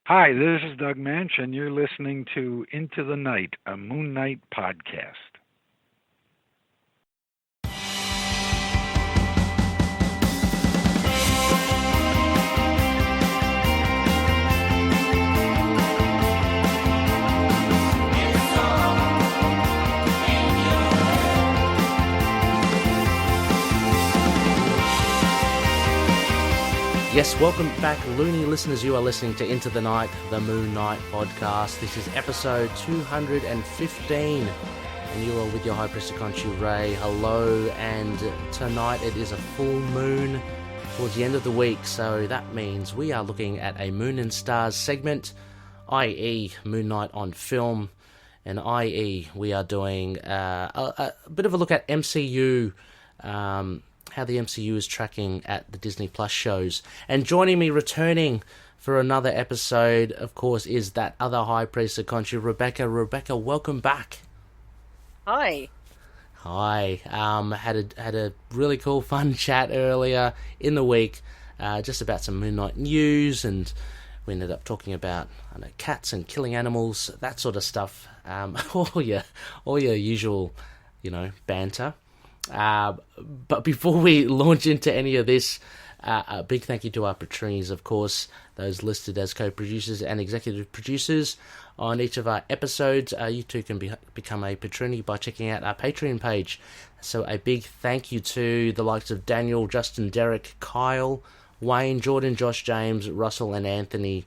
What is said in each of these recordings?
Hi, this is Doug Manch, and you're listening to Into the Night, a Moon Knight podcast. Yes, welcome back, Looney listeners. You are listening to Into the Night, the Moon Knight podcast. This is episode 215, and you are with your High Priest of Khonshu, Ray. Hello, and tonight it is a full moon towards the end of the week, so that means we are looking at a Moon and Stars segment, i.e. Moon Knight on film, and i.e. we are doing a bit of a look at MCU, how the MCU is tracking at the Disney Plus shows. And joining me, returning for another episode, of course, is that other High Priest of Khonshu, Rebecca. Rebecca, welcome back. Hi. Hi. Had a really cool, fun chat earlier in the week, just about some Moon Knight news, and we ended up talking about cats and killing animals, that sort of stuff. All your usual, banter. But before we launch into any of this, a big thank you to our patrons, of course, those listed as co-producers and executive producers on each of our episodes. You too can become a patroni by checking out our Patreon page. So a big thank you to the likes of Daniel, Justin, Derek, Kyle, Wayne, Jordan, Josh, James, Russell, and Anthony.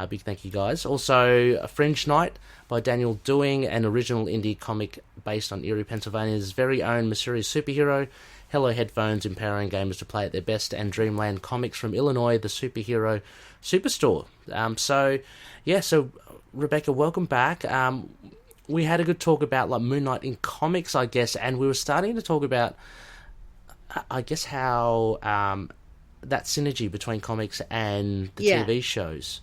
Big thank you, guys. Also, a Fringe Night by Daniel, doing an original indie comic based on Erie, Pennsylvania's very own mysterious superhero. Hello Headphones, empowering gamers to play at their best. And Dreamland Comics from Illinois, the superhero superstore. So Rebecca, welcome back. We had a good talk about Moon Knight in comics, I guess, and we were starting to talk about, I guess, how that synergy between comics and the TV shows.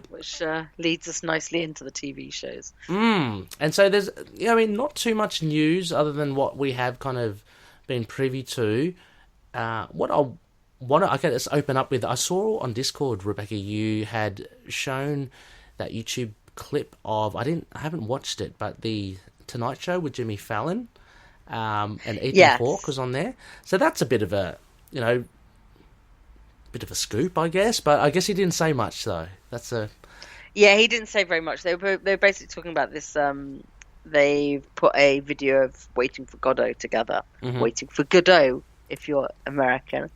Which leads us nicely into the TV shows. And so there's, not too much news other than what we have kind of been privy to. Let's open up with, I saw on Discord, Rebecca, you had shown that YouTube clip of, I haven't watched it, but the Tonight Show with Jimmy Fallon, and Ethan Hawke was on there. So that's a bit of a, bit of a scoop, I guess, but I guess he didn't say much, though. He didn't say very much. They were basically talking about this. They've put a video of Waiting for Godot together. Mm-hmm. Waiting for Godot, if you're American.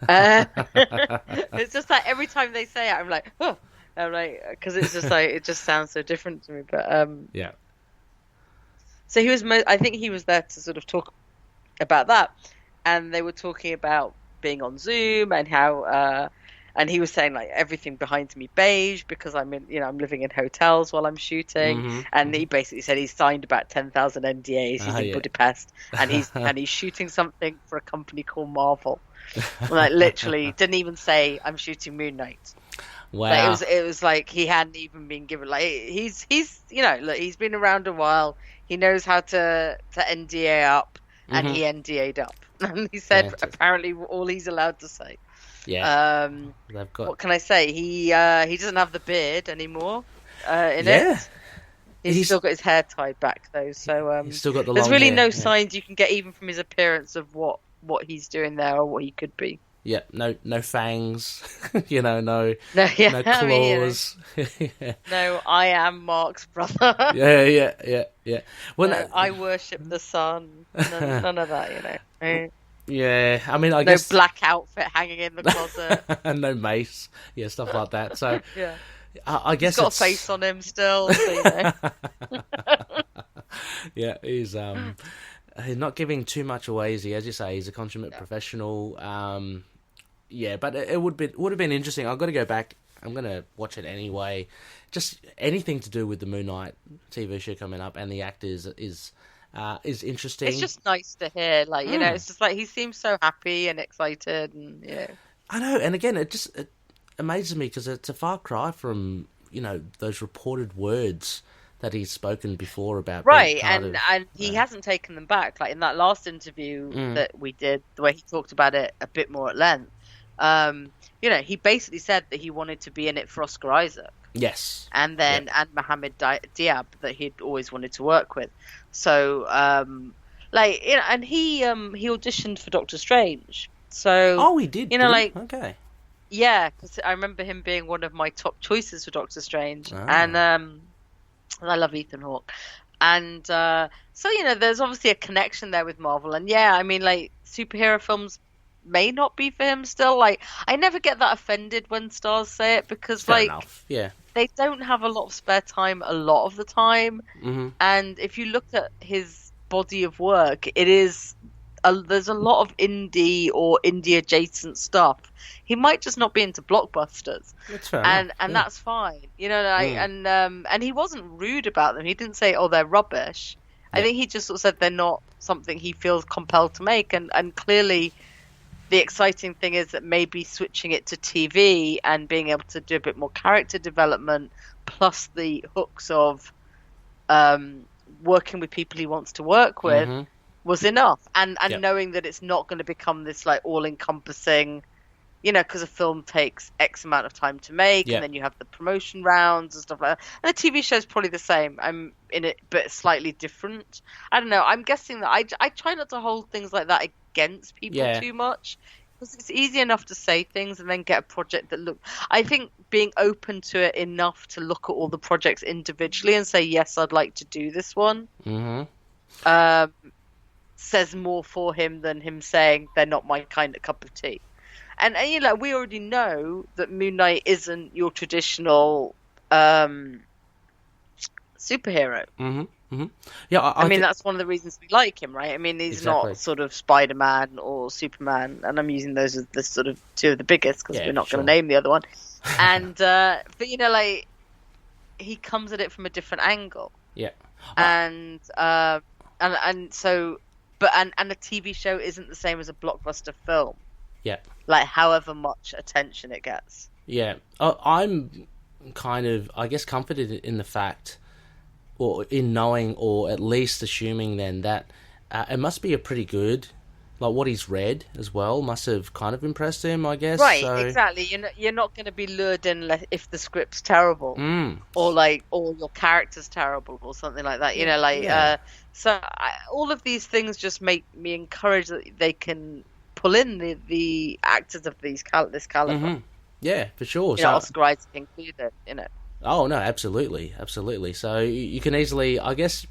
It's just like every time they say it, I'm like, oh, because it's just like it just sounds so different to me. But yeah. So he was. I think he was there to sort of talk about that, and they were talking about being on Zoom and how and he was saying everything behind me beige because I'm living in hotels while I'm shooting, and he basically said he's signed about 10,000 NDAs. He's in Budapest and he's shooting something for a company called Marvel. Literally didn't even say I'm shooting Moon Knight. Wow. It was like he hadn't even been given he's he's been around a while. He knows how to NDA up, and he NDA'd up. And he said apparently all he's allowed to say. Yeah. What can I say? He doesn't have the beard anymore in it. He's still got his hair tied back though. So he's still got the there's long really hair, no signs you can get even from his appearance of what he's doing there or what he could be. Yeah, no fangs, no claws. No, I am Mark's brother. Yeah. Well, no, I worship the sun. None of that, Yeah, I mean, I guess no black outfit hanging in the closet, and no mace, stuff like that. So yeah, I guess he's got a face on him still. So, Yeah, he's not giving too much away, is he? As you say, he's a consummate professional. But it would have been interesting. I've got to go back. I'm going to watch it anyway. Just anything to do with the Moon Knight TV show coming up and the actors is interesting. It's just nice to hear, it's just he seems so happy and excited, and I know. And again, it amazes me because it's a far cry from those reported words that he's spoken before about. Right, and he hasn't taken them back. Like in that last interview that we did, the way he talked about it a bit more at length, He basically said that he wanted to be in it for Oscar Isaac. Yes. And then and Mohammed Diab that he'd always wanted to work with. So and he auditioned for Doctor Strange. So he did. Okay. Yeah, because I remember him being one of my top choices for Doctor Strange, and I love Ethan Hawke, and there's obviously a connection there with Marvel, and superhero films may not be for him still. Like, I never get that offended when stars say it, because Fair enough. Yeah. They don't have a lot of spare time a lot of the time, and if you look at his body of work, there's a lot of indie or indie adjacent stuff. He might just not be into blockbusters. That's fair and enough. That's fine, and he wasn't rude about them. He didn't say, "Oh, they're rubbish." I think he just sort of said they're not something he feels compelled to make, and clearly the exciting thing is that maybe switching it to TV and being able to do a bit more character development, plus the hooks of working with people he wants to work with, was enough. And knowing that it's not going to become this like all-encompassing, because a film takes X amount of time to make, and then you have the promotion rounds and stuff like that. And the TV show's probably the same. I'm in it, but slightly different. I don't know. I'm guessing that I try not to hold things like that against people too much, because it's easy enough to say things and then get a project that I think being open to it enough to look at all the projects individually and say, yes, I'd like to do this one, says more for him than him saying they're not my kind of cup of tea. And we already know that Moon Knight isn't your traditional superhero. Yeah, I mean, that's one of the reasons we like him, right? I mean, he's not sort of Spider-Man or Superman, and I'm using those as the sort of two of the biggest, because we're not going to name the other one. And but he comes at it from a different angle. Yeah. And so, and a TV show isn't the same as a blockbuster film. Yeah. Like, however much attention it gets. Yeah. I'm kind of, I guess, comforted in the fact, or in knowing, or at least assuming then, that it must be a pretty good, like, what he's read as well must have kind of impressed him, I guess. Right, so... exactly. You're not going to be lured in if the script's terrible, or your character's terrible, or something like that. All of these things just make me encouraged that they can pull in the actors of this caliber. Yeah, for sure. Oscar Isaac included, Oh, no, absolutely. So you can easily, I guess,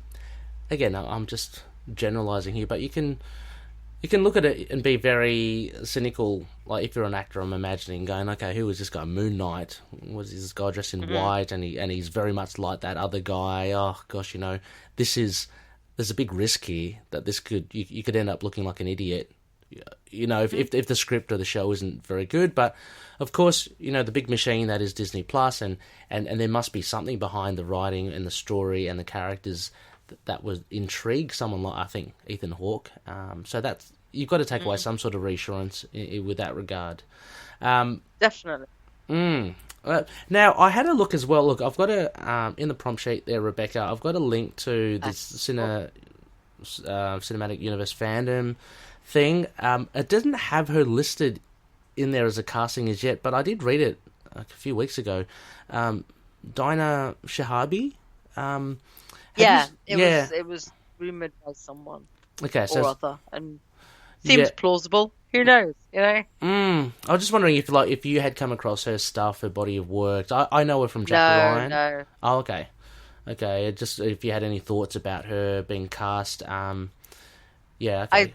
again, I'm just generalizing here, but you can look at it and be very cynical. Like, if you're an actor, I'm imagining going, okay, who is this guy? Moon Knight. Was this guy dressed in white? And he's very much like that other guy. Oh gosh, there's a big risk here that this you could end up looking like an idiot. If the script or the show isn't very good. But of course, the big machine that is Disney Plus, and there must be something behind the writing and the story and the characters that would intrigue someone like, I think, Ethan Hawke. So that's, you've got to take away some sort of reassurance with that regard. Definitely. Now, I had a look as well. Look, I've got in the prompt sheet there, Rebecca, I've got a link to this Cinematic Universe fandom thing. It doesn't have her listed in there as a casting as yet, but I did read it a few weeks ago. Dinah Shahabi. It was rumored by someone. Okay, or other, and seems plausible. Who knows? I was just wondering if you had come across her stuff, her body of work. I know her from Jack Ryan. No. Oh, okay. Just if you had any thoughts about her being cast. Yeah. Okay.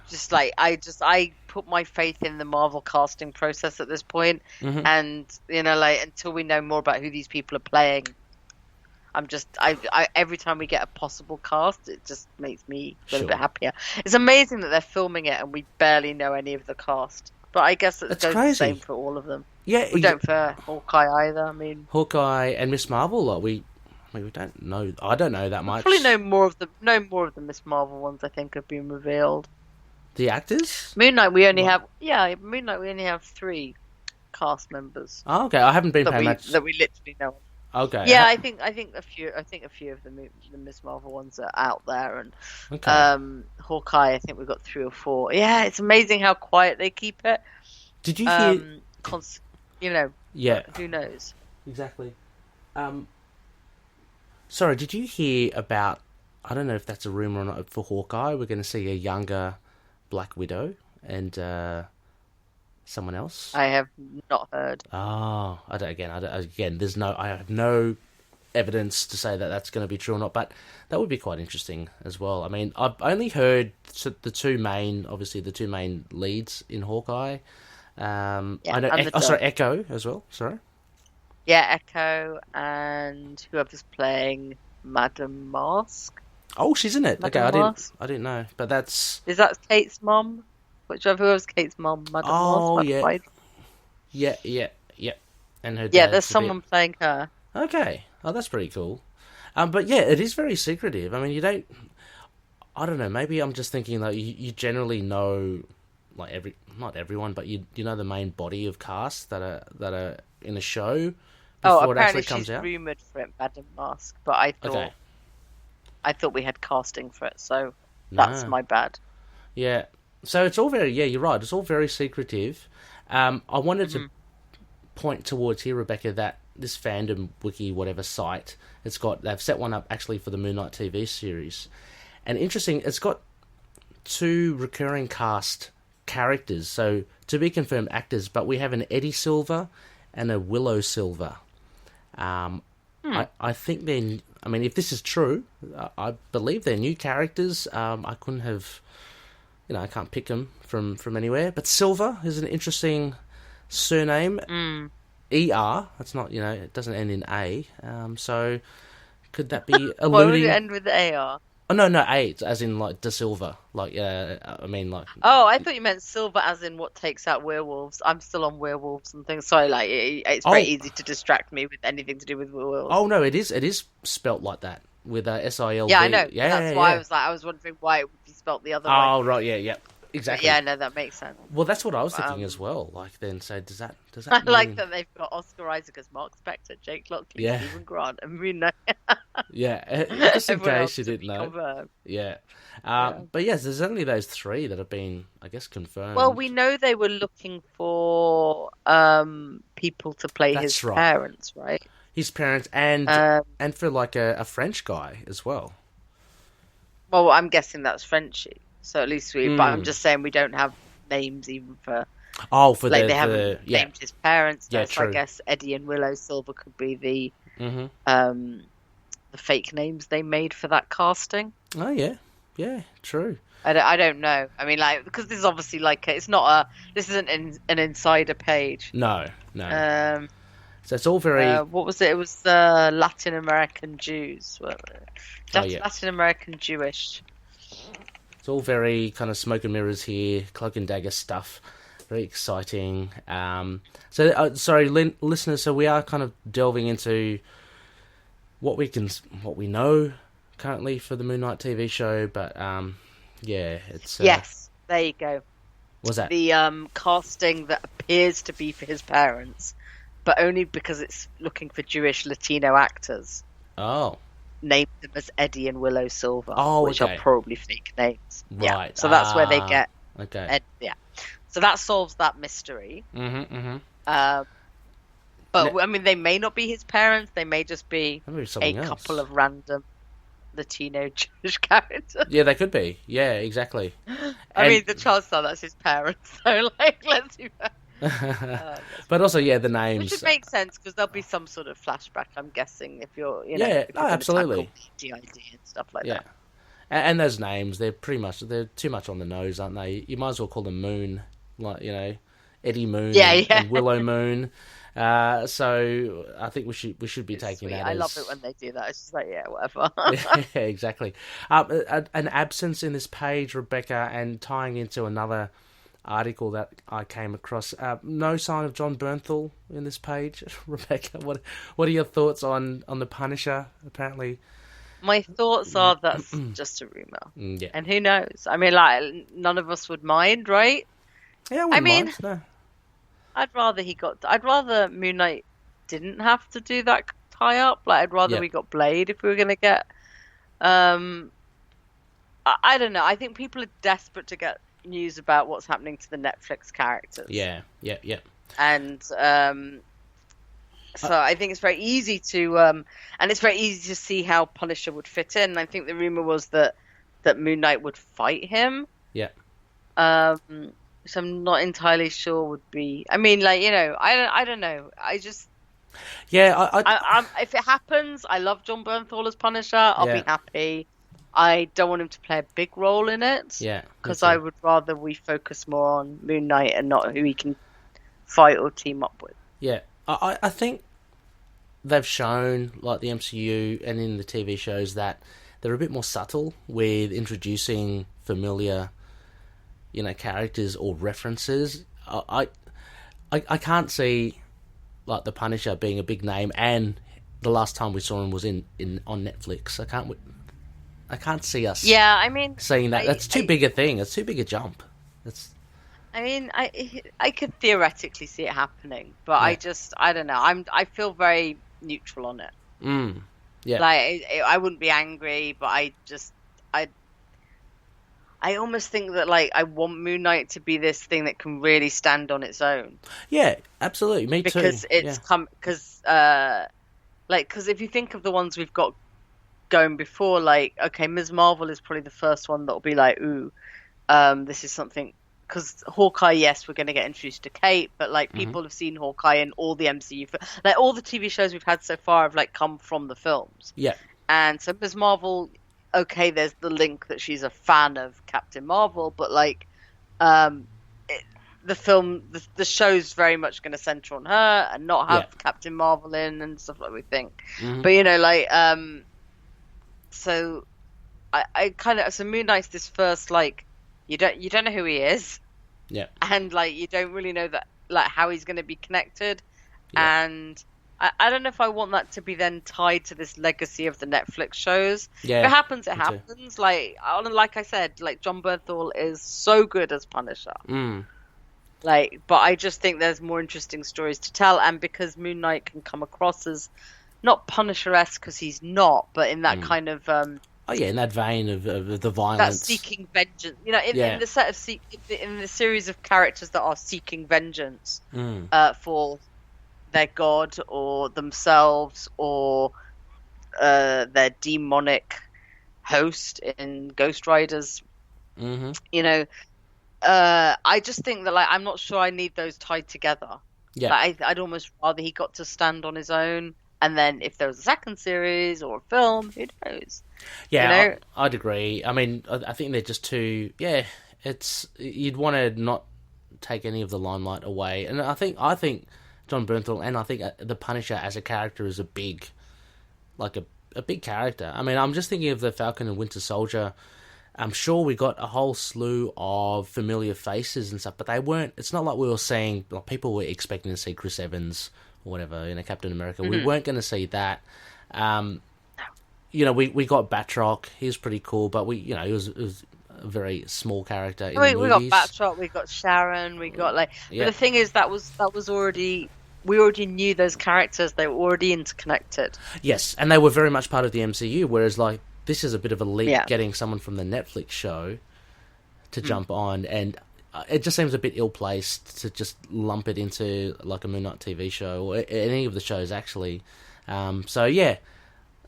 I put my faith in the Marvel casting process at this point, and until we know more about who these people are playing, every time we get a possible cast, it just makes me a little bit happier. It's amazing that they're filming it and we barely know any of the cast, but I guess it goes the same for all of them. Yeah, we don't for Hawkeye either. I mean, Hawkeye and Miss Marvel, we don't know. I don't know that much. Probably know more of the Miss Marvel ones. I think have been revealed. The actors? Moon Knight, we only have 3 cast members. Oh, okay. I haven't been paying much that we literally know. Okay. Yeah, I think a few of the Miss Marvel ones are out there, and Hawkeye, I think we've got 3 or 4. Yeah, it's amazing how quiet they keep it. Did you hear? Yeah, who knows? exactly. Sorry, did you hear about? I don't know if that's a rumor or not. For Hawkeye, we're going to see a younger Black Widow and someone else. I have not heard. Oh, again, there's no. I have no evidence to say that that's going to be true or not, but that would be quite interesting as well. I mean, I've only heard the two main leads in Hawkeye. I know. Echo as well. Sorry. Yeah, Echo and whoever's playing Madame Mask. Oh, she's in it. Madame Okay, Mask. I didn't know, but Is that Kate's mom? Whoever's Kate's mom, Madame Mask. Yeah. And her. Yeah, there's someone playing her. Okay. Oh, that's pretty cool. But yeah, it is very secretive. I mean, I don't know. Maybe I'm just thinking that you generally know, like not everyone, but you know the main body of cast that are in a show before it actually comes out. Apparently she's rumoured for it, Madame Mask, but I thought we had casting for it, so that's my bad. Yeah. So it's all very you're right. It's all very secretive. I wanted to point towards here, Rebecca, that this fandom wiki whatever site they've set one up actually for the Moon Knight TV series, and interesting, it's got 2 recurring cast characters, so to be confirmed actors, but we have an Eddie Silver and a Willow Silver. I think if this is true, I believe they're new characters. I couldn't have, I can't pick them from anywhere, but Silver is an interesting surname. ER, that's not, it doesn't end in A. So could that be alluding? Why would it end with AR? Oh no, A, as in like De Silva, like I mean like. Oh, I thought you meant silver, as in what takes out werewolves. I'm still on werewolves and things. Sorry, it's very easy to distract me with anything to do with werewolves. Oh no, it is spelt like that with SILV. Yeah, I know. That's why I was wondering why it would be spelt the other way. Oh right, yeah. Exactly. But yeah, no, that makes sense. Well, that's what I was thinking as well. Like, then, so does that I mean... like that they've got Oscar Isaac as Mark Spector, Jake Lockley, Stephen Grant, and Reno. Yeah, just in case you didn't know. Confirmed. Yeah. But yes, there's only those 3 that have been, I guess, confirmed. Well, we know they were looking for people to play his parents, right? His parents, and for like a French guy as well. Well, I'm guessing that's Frenchy. So at least but I'm just saying we don't have names even for. Oh, for they haven't named his parents. Yeah, so I guess Eddie and Willow Silver could be the fake names they made for that casting. Oh yeah, true. I don't know. I mean, like, because this is obviously like this isn't an insider page. No. So it's all very. What was it? It was Latin American Jews. Latin American Jewish. It's all very kind of smoke and mirrors here, cloak and dagger stuff. Very exciting. Sorry, listeners. So we are kind of delving into what we know currently for the Moon Knight TV show, but it's yes. There you go. What's that? The casting that appears to be for his parents, but only because it's looking for Jewish Latino actors. Oh. Named them as Eddie and Willow Silver, which okay. are probably fake names. Right. Yeah. So that's where they get. Okay. So that solves that mystery. But I mean, they may not be his parents. They may just be a couple of random Latino Jewish characters. Yeah, they could be. Yeah, exactly. I mean, the chances are that's his parents. So, let's do that. But also, the names. Which would make sense because there'll be some sort of flashback. I'm guessing if you're, absolutely, DID and stuff like that. And those names, they're too much on the nose, aren't they? You might as well call them Moon, like Eddie Moon and Willow Moon. So I think we should be taking sweet. that. I love it when they do that. It's just like whatever. Yeah, exactly. An absence in this page, Rebecca, and tying into another article that I came across. No sign of John Bernthal in this page, Rebecca. What are your thoughts on the Punisher? Apparently, my thoughts are that's just a rumor, yeah. And who knows? I mean, like none of us would mind, right? Yeah, I mean, mind, no. I'd rather Moon Knight didn't have to do that tie up. Like, I'd rather we got Blade if we were gonna get. I don't know. I think people are desperate to get news about what's happening to the Netflix characters. Yeah. And so I think it's very easy to, and it's very easy to see how Punisher would fit in. I think the rumor was that Moon Knight would fight him. Yeah. Which I'm not entirely sure would be. I mean, like, you know, I don't know. I just. Yeah, if it happens, I love Jon Bernthal as Punisher. I'll be happy. I don't want him to play a big role in it. Yeah. Because I would rather we focus more on Moon Knight and not who he can fight or team up with. Yeah. I think they've shown, like the MCU and in the TV shows, that they're a bit more subtle with introducing familiar, you know, characters or references. I can't see like the Punisher being a big name, and the last time we saw him was on Netflix. I can't see us. Yeah, I mean, saying that that's too big a thing. It's too big a jump. I mean, I could theoretically see it happening, but I don't know. I feel very neutral on it. Yeah. Like I wouldn't be angry, but I almost think that, like, I want Moon Knight to be this thing that can really stand on its own. Yeah, absolutely. Me too. Because because if you think of the ones we've got going before, like, okay, Ms. Marvel is probably the first one that'll be like, ooh, this is something. Because Hawkeye, yes, we're going to get introduced to Kate, but like people have seen Hawkeye in all the MCU, like all the TV shows we've had so far have like come from the films. Yeah. And so Ms. Marvel, okay, there's the link that she's a fan of Captain Marvel, but like the show's very much going to center on her and not have Captain Marvel in and stuff like we think. But you know, like so I kind of, so Moon Knight's this first, like, you don't know who he is. Yeah. And like you don't really know that, like, how he's going to be connected. Yeah. And I don't know if I want that to be then tied to this legacy of the Netflix shows. Yeah. If it happens, it happens. Like I said, like Jon Bernthal is so good as Punisher. Like, but I just think there's more interesting stories to tell, and because Moon Knight can come across as not Punisher-esque, because he's not, but in that kind of in that vein of the violence, that seeking vengeance. You know, in the set of in the series of characters that are seeking vengeance for their god or themselves or their demonic host in Ghost Riders. You know, I just think that, like, I'm not sure I need those tied together. Yeah, like, I'd almost rather he got to stand on his own, and then if there was a second series or a film, who knows? Yeah, you know? I'd agree. I mean, I think they're just too. Yeah, it's, you'd want to not take any of the limelight away, and I think Jon Bernthal, and I think the Punisher as a character is a big character. I mean, I'm just thinking of the Falcon and Winter Soldier. I'm sure we got a whole slew of familiar faces and stuff, but they weren't. It's not like we were seeing, like, people were expecting to see Chris Evans or whatever, you know, Captain America. We weren't going to see that. You know, we got Batroc. He was pretty cool, but he was a very small character in the movies. We got Batroc, we got Sharon, we got, like. But the thing is, that was already. We already knew those characters. They were already interconnected. Yes, and they were very much part of the MCU. Whereas, like, this is a bit of a leap, getting someone from the Netflix show to jump on, and it just seems a bit ill-placed to just lump it into, like, a Moon Knight TV show, or any of the shows, actually. So, yeah,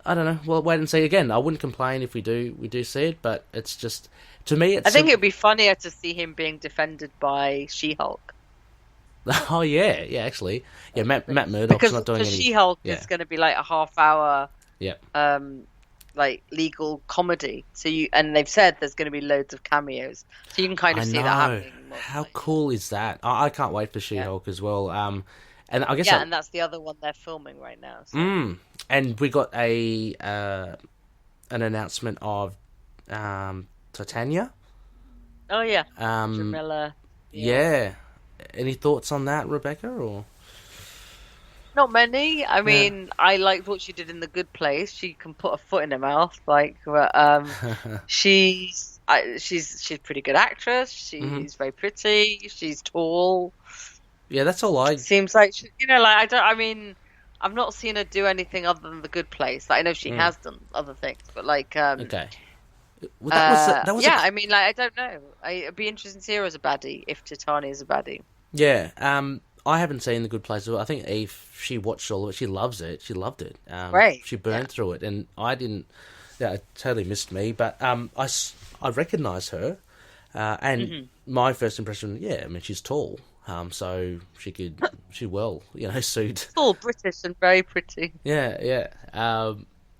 I don't know. Well, wait and see. Again, I wouldn't complain if we do see it, but it's just, to me, it's... I think it would be funnier to see him being defended by She-Hulk. Oh, yeah, actually. Yeah, Matt Murdock's not doing any... Because She-Hulk is going to be, like, a half-hour... like, legal comedy. And they've said there's going to be loads of cameos, so you can kind of see that happening. How cool is that? I can't wait for She-Hulk as well. And I guess and that's the other one they're filming right now. So. And we got an announcement of Titania. Oh yeah, Jamila. Yeah. Any thoughts on that, Rebecca? Or not many. I mean, I liked what she did in The Good Place. She can put a foot in her mouth. Like, she's a pretty good actress. She's very pretty. She's tall. Yeah, that's all I... Seems like, like, I've not seen her do anything other than The Good Place. Like, I know she has done other things, but, like... okay. Well, that was I mean, like, I don't know. It'd be interesting to see her as a baddie, if Titania is a baddie. Yeah, I haven't seen The Good Place. I think Eve, she watched all of it. She loves it. She loved it. Right. She burned through it, and I didn't. Yeah, it totally missed me. But I recognise her, and my first impression, I mean, she's tall, so she well, suit. Tall, British, and very pretty. Yeah.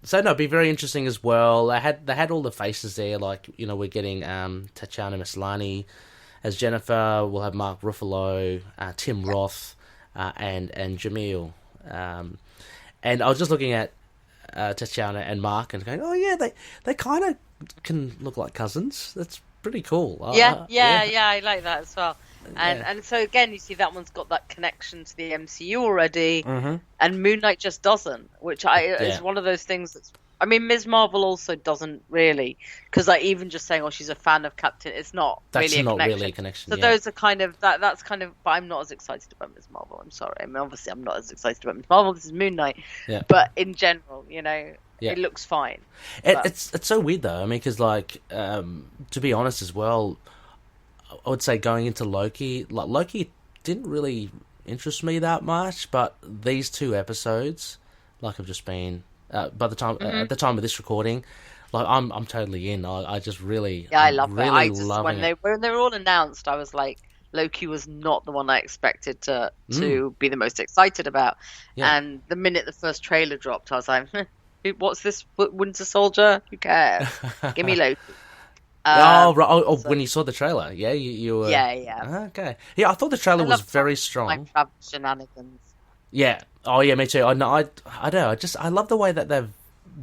So no, it'd be very interesting as well. They had all the faces there, like we're getting Tatiana Maslany as Jennifer. We'll have Mark Ruffalo, Tim Roth, and Jamil. And I was just looking at Tatiana and Mark and going, oh yeah, they kind of can look like cousins. That's pretty cool. I like that as well. And so again, you see that one's got that connection to the MCU already, and Moon Knight just doesn't, which is one of those things that's. I mean, Ms. Marvel also doesn't really, because like even just saying, "Oh, she's a fan of Captain," it's not really a connection. So those are kind of that's kind of. But I'm not as excited about Ms. Marvel. I'm sorry. I mean, obviously, I'm not as excited about Ms. Marvel. This is Moon Knight. Yeah. But in general, it looks fine. It's so weird though. I mean, because like to be honest as well, I would say going into Loki, like Loki didn't really interest me that much, but these 2 episodes, like I've just been. By the time at the time of this recording, like I'm totally in. I just really I love it. When they were all announced, I was like, Loki was not the one I expected to be the most excited about. Yeah. And the minute the first trailer dropped, I was like, what's this Winter Soldier? Who cares? Give me Loki. Right. When you saw the trailer, you were. Yeah. Okay. Yeah, I thought the trailer was very strong. Like travel shenanigans. Yeah. Oh, yeah, me too. I know. I don't know. I love the way that they've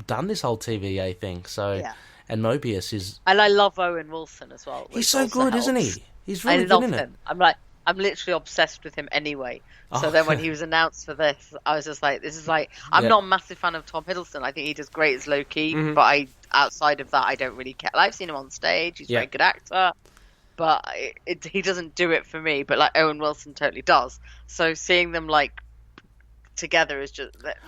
done this whole TVA thing. So, and Mobius is. And I love Owen Wilson as well. He's so good, isn't he? He's really good in it. I'm literally obsessed with him anyway. So then when he was announced for this, I was just like, this is like, I'm not a massive fan of Tom Hiddleston. I think he does great as Loki, but outside of that, I don't really care. I've seen him on stage. He's a very good actor. But he doesn't do it for me. But like Owen Wilson totally does. So seeing them like together is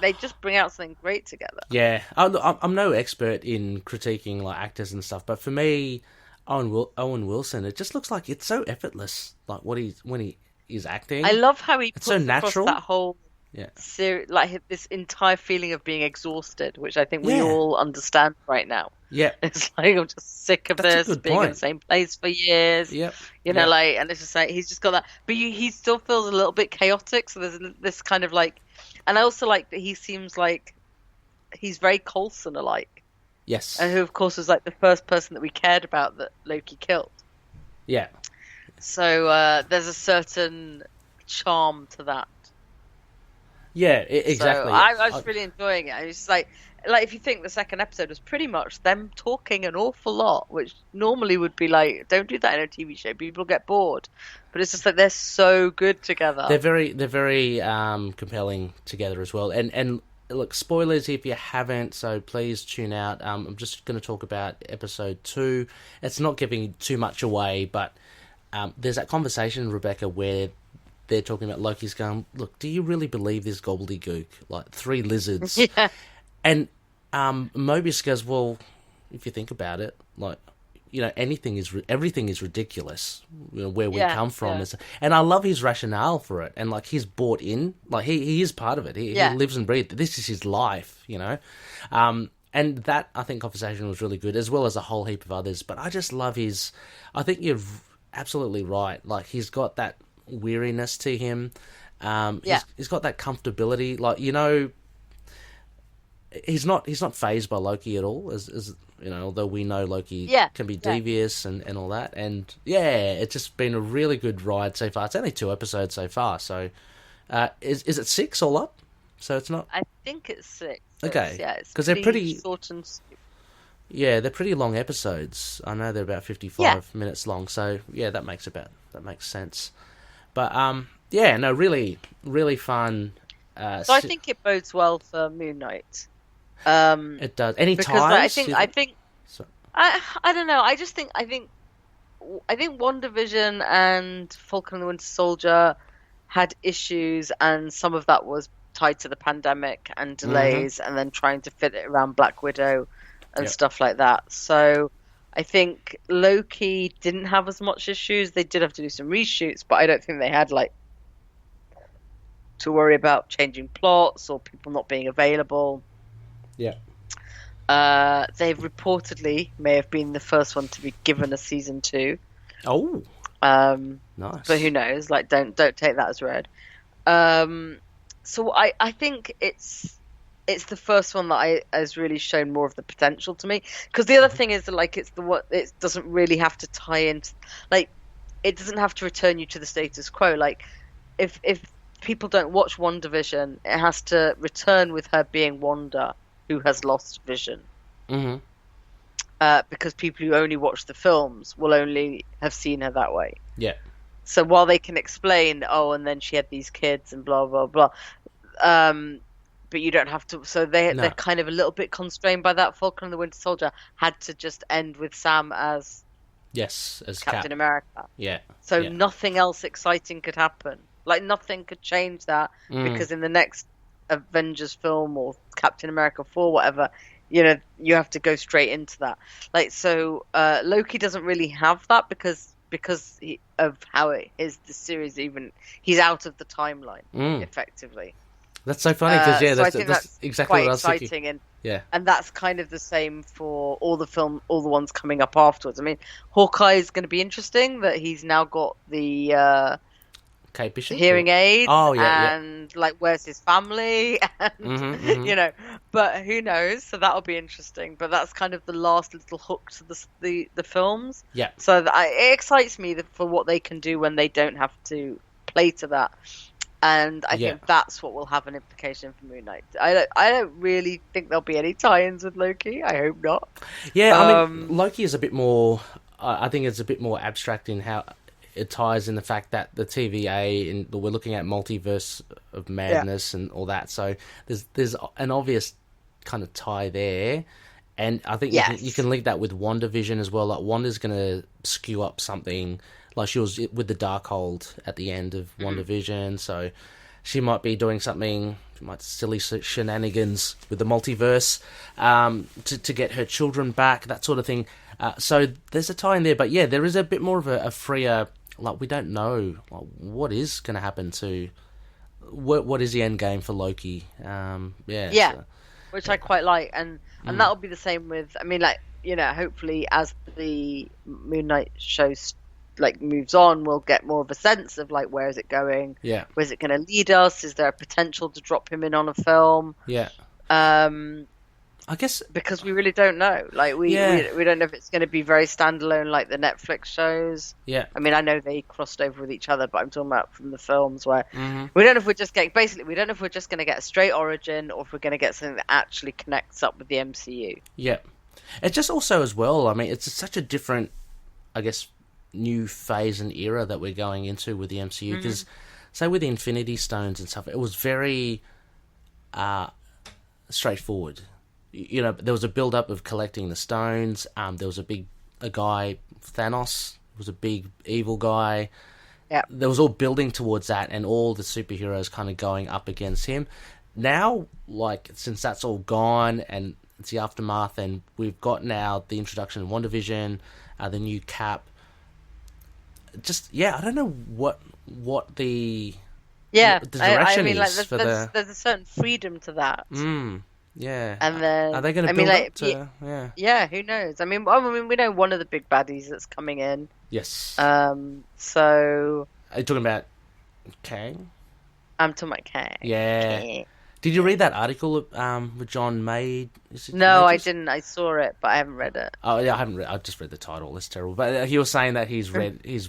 they just bring out something great together. Yeah, I'm no expert in critiquing like actors and stuff, but for me, Owen Wilson, it just looks like it's so effortless, like when he is acting. I love how he puts so natural. Across that whole like this entire feeling of being exhausted, which I think we all understand right now. Yeah, it's like I'm just sick of this being in the same place for years. Like, and it's just like he's just got that, but he still feels a little bit chaotic. So there's this kind of like. And I also like that he seems like he's very Coulson-alike. Yes. And who, of course, was like the first person that we cared about that Loki killed. Yeah. So there's a certain charm to that. Yeah, exactly. So I was really enjoying it. It's just like if you think the second episode was pretty much them talking an awful lot, which normally would be like, don't do that in a TV show. People get bored. But it's just like they're so good together. They're very compelling together as well. And look, spoilers if you haven't, so please tune out. I'm just going to talk about episode 2. It's not giving too much away, but there's that conversation, Rebecca, where they're talking about Loki's going, look, do you really believe this gobbledygook? Like 3 lizards. Yeah. And Mobius goes, well, if you think about it, like, everything is ridiculous. Where we come from, and I love his rationale for it. And like he's bought in, like he is part of it. He lives and breathes. This is his life, And that I think conversation was really good, as well as a whole heap of others. But I just love his. I think you're absolutely right. Like he's got that weariness to him. He's got that comfortability. Like he's not fazed by Loki at all, as although we know Loki can be devious and all that. And it's just been a really good ride so far. It's only 2 episodes so far, so is it 6 all up? So it's not. I think it's 6. Okay, because they're pretty short and. Yeah, they're pretty long episodes. I know they're about 55 minutes long, so that makes sense. But really, really fun. So I think it bodes well for Moon Knight. It does. Any because ties? I think I don't know. I think WandaVision and Falcon and the Winter Soldier had issues, and some of that was tied to the pandemic and delays, and then trying to fit it around Black Widow and stuff like that. So I think Loki didn't have as much issues. They did have to do some reshoots, but I don't think they had like to worry about changing plots or people not being available. Yeah. They reportedly may have been the first one to be given a season 2. Oh. Nice. But who knows? Like, don't take that as read. So I think it's the first one that has really shown more of the potential to me. Because the other thing is that, like, it doesn't really have to tie into, like, it doesn't have to return you to the status quo. Like, if people don't watch WandaVision, it has to return with her being Wanda, who has lost vision. Mm-hmm. Because people who only watch the films will only have seen her that way. Yeah. So while they can explain, and then she had these kids and blah blah blah, but you don't have to. So they're kind of a little bit constrained by that. Falcon and the Winter Soldier had to just end with Sam as Captain America. Yeah. So nothing else exciting could happen. Like, nothing could change that, because in the next Avengers film or Captain America 4, whatever, you have to go straight into that. Like, so Loki doesn't really have that because of how it is the series. Even he's out of the timeline effectively. That's so funny because that's exactly quite what I was exciting, thinking. And that's kind of the same for all the ones coming up afterwards. I mean, Hawkeye is going to be interesting that he's now got the Kate Bishop, hearing aids, and like, where's his family, and but who knows? So that'll be interesting. But that's kind of the last little hook to the films. Yeah. So it excites me for what they can do when they don't have to play to that. And I think that's what will have an implication for Moon Knight. I don't really think there'll be any tie-ins with Loki. I hope not. Yeah, I mean, Loki is a bit more. I think it's a bit more abstract in how it ties in the fact that the TVA and we're looking at multiverse of madness and all that. So there's an obvious kind of tie there, and I think you can link that with WandaVision as well. Like, Wanda's going to skew up something. Like, she was with the Darkhold at the end of WandaVision, so she might be doing something, silly shenanigans with the multiverse to get her children back, that sort of thing. So there's a tie in there, but there is a bit more of a freer. Like, we don't know what is going to happen to what is the end game for Loki. Which I quite like, and that'll be the same with. I mean, like, hopefully as the Moon Knight shows moves on, we'll get more of a sense of, like, where is it going? Yeah. Where's it going to lead us? Is there a potential to drop him in on a film? Yeah. I guess because we really don't know. Like, we don't know if it's going to be very standalone like the Netflix shows. Yeah. I mean, I know they crossed over with each other, but I'm talking about from the films where we don't know if we're just getting we don't know if we're just going to get a straight origin or if we're going to get something that actually connects up with the MCU. Yeah. It's just also as well. I mean, it's such a different, I guess, new phase and era that we're going into with the MCU, because say with the Infinity Stones and stuff, it was very straightforward. There was a build up of collecting the stones. There was a guy, Thanos was a big evil guy. Yeah, there was all building towards that, and all the superheroes kind of going up against him. Now, like, since that's all gone and it's the aftermath, and we've got now the introduction of WandaVision, the new Cap. Just I don't know what the direction is for there's a certain freedom to that. Yeah, and then are they going to build up to? Yeah, who knows? I mean, we know one of the big baddies that's coming in. Yes. So are you talking about Kang? I'm talking about Kang. Yeah. Kang. Did you read that article with John May? No, I didn't. I saw it, but I haven't read it. Oh yeah, I haven't read. I just read the title. It's terrible. But he was saying that he's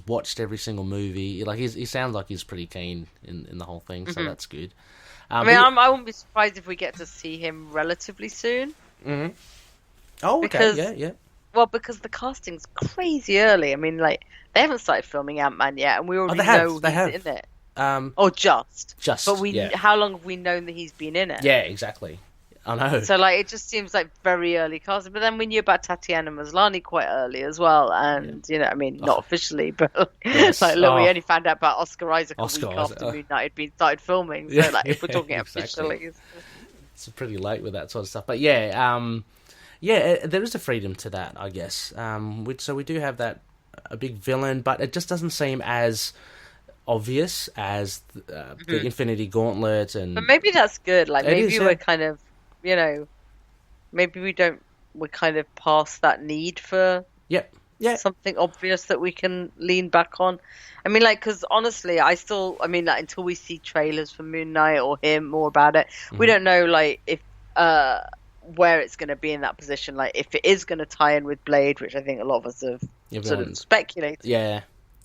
watched every single movie. Like, he sounds like he's pretty keen in the whole thing. So that's good. I mean, I wouldn't be surprised if we get to see him relatively soon. Mm-hmm. Oh, okay. Yeah. Well, because the casting's crazy early. I mean, like, they haven't started filming Ant-Man yet, and we already know he's in it. Or just. But how long have we known that he's been in it? Yeah, exactly. I know. So, like, it just seems like very early casting. But then we knew about Tatiana Maslany quite early as well. And, I mean, not officially, but we only found out about Oscar Isaac a week after Moon Knight had been started filming. So, if we're talking officially. It's pretty late with that sort of stuff. But, there is a freedom to that, I guess. So we do have that, a big villain, but it just doesn't seem as obvious as the Infinity Gauntlet, and but maybe that's good. Like maybe is, we're kind of, maybe we're kind of past that need for something obvious that we can lean back on. I mean, like, because honestly, until we see trailers for Moon Knight or hear more about it, we don't know, like, if where it's going to be in that position. Like, if it is going to tie in with Blade, which I think a lot of us have sort of speculated. Yeah.